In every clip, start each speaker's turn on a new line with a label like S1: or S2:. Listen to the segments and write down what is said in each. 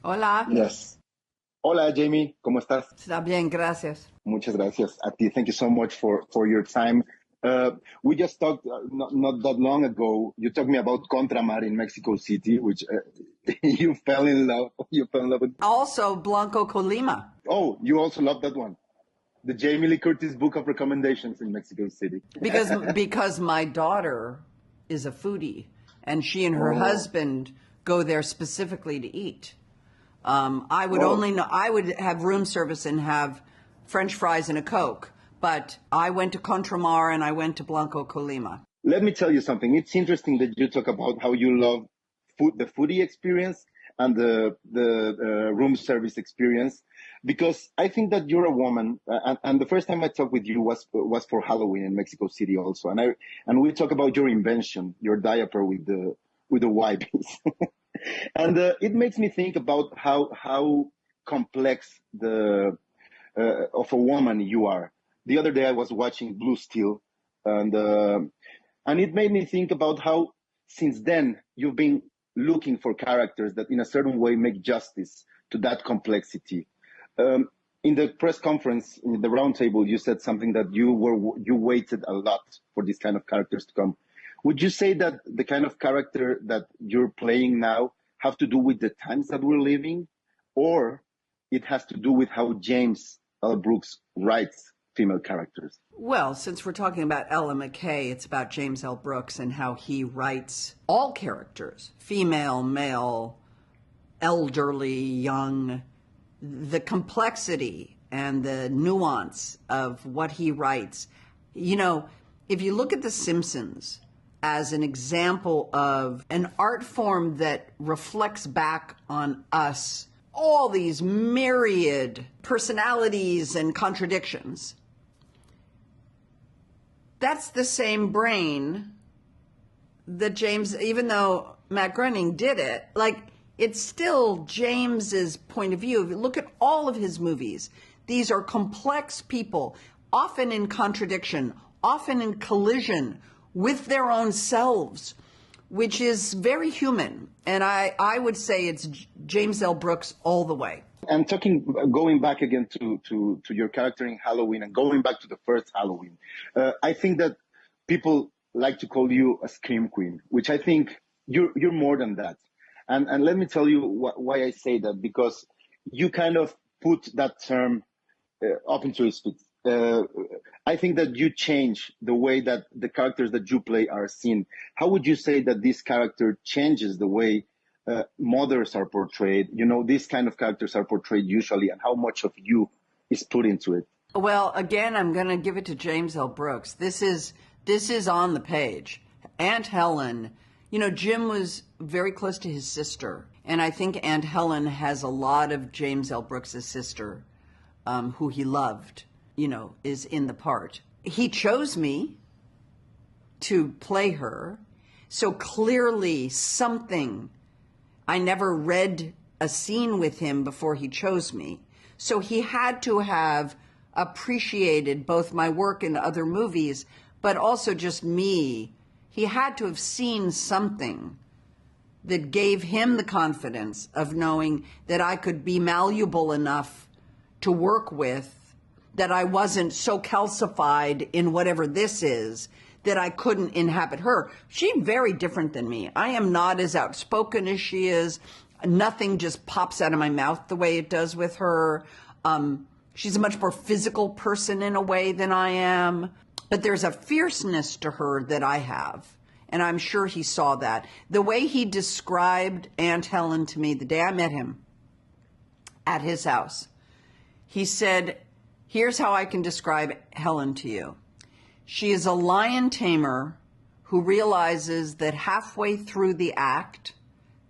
S1: Hola,
S2: Yes. Hola, Jamie. ¿Cómo estás?
S1: está bien, gracias.
S2: Muchas gracias a ti. Thank you so much for your time. Uh, we just talked not that long ago. You talked me about Contramar in Mexico City, which you fell in love. You fell in love with.
S1: Also, Blanco Colima,
S2: Oh, you also love that one. The Jamie Lee Curtis book of recommendations in Mexico City.
S1: because my daughter is a foodie, and she and her
S2: Oh,
S1: husband go there specifically to eat. I would
S2: oh.
S1: only know I would have room service and have French fries and a Coke, but I went to Contramar and I went to Blanco Colima.
S2: Let me tell you something. It's interesting that you talk about how you love food, the foodie experience, and the room service experience, because I think that you're a woman, and the first time I talked with you was for Halloween in Mexico City also, and we talk about your invention, your diaper with the wipes, and it makes me think about how complex the of a woman you are. The other day I was watching Blue Steel, and and it made me think about how since then you've been looking for characters that in a certain way make justice to that complexity. Um, in the press conference, in the roundtable, you said something that you waited a lot for these kind of characters to come. Would you say that the kind of character that you're playing now have to do with the times that we're living, or it has to do with how James L. Brooks writes female characters?
S1: Well, since we're talking about Ella McCay, it's about James L. Brooks and how he writes all characters, female, male, elderly, young, the complexity and the nuance of what he writes. You know, if you look at The Simpsons as an example of an art form that reflects back on us, all these myriad personalities and contradictions, that's the same brain that James, even though Matt Groening did it, like, it's still James's point of view. If you look at all of his movies, these are complex people, often in contradiction, often in collision with their own selves, which is very human. And I would say it's James L. Brooks all the way.
S2: And going back again to your character in Halloween and going back to the first Halloween, I think that people like to call you a scream queen, which I think you're more than that. And let me tell you why I say that, because you kind of put that term up into its feet. I think that you change the way that the characters that you play are seen. How would you say that this character changes the way mothers are portrayed? You know, these kind of characters are portrayed usually, and how much of you is put into it?
S1: Well, again, I'm going to give it to James L. Brooks. This is on the page. Aunt Helen, you know, Jim was very close to his sister, and I think Aunt Helen has a lot of James L. Brooks' sister, who he loved, you know, is in the part. He chose me to play her, so clearly something. I never read a scene with him before he chose me, so he had to have appreciated both my work in other movies, but also just me. He had to have seen something that gave him the confidence of knowing that I could be malleable enough to work with, that I wasn't so calcified in whatever this is that I couldn't inhabit her. She's very different than me. I am not as outspoken as she is. Nothing just pops out of my mouth the way it does with her. She's a much more physical person in a way than I am. But there's a fierceness to her that I have. And I'm sure he saw that. The way he described Aunt Helen to me the day I met him at his house, he said, here's how I can describe Helen to you. She is a lion tamer who realizes that halfway through the act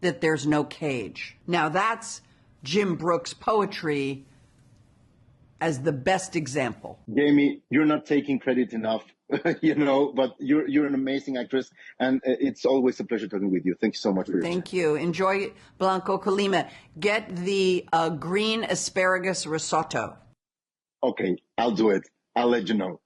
S1: that there's no cage. Now that's Jim Brooks' poetry as the best example.
S2: Jamie, you're not taking credit enough, you know, but you're an amazing actress, and it's always a pleasure talking with you. Thank you so much for your time.
S1: Thank you. Enjoy Blanco Colima. Get the green asparagus risotto.
S2: Okay, I'll do it. I'll let you know.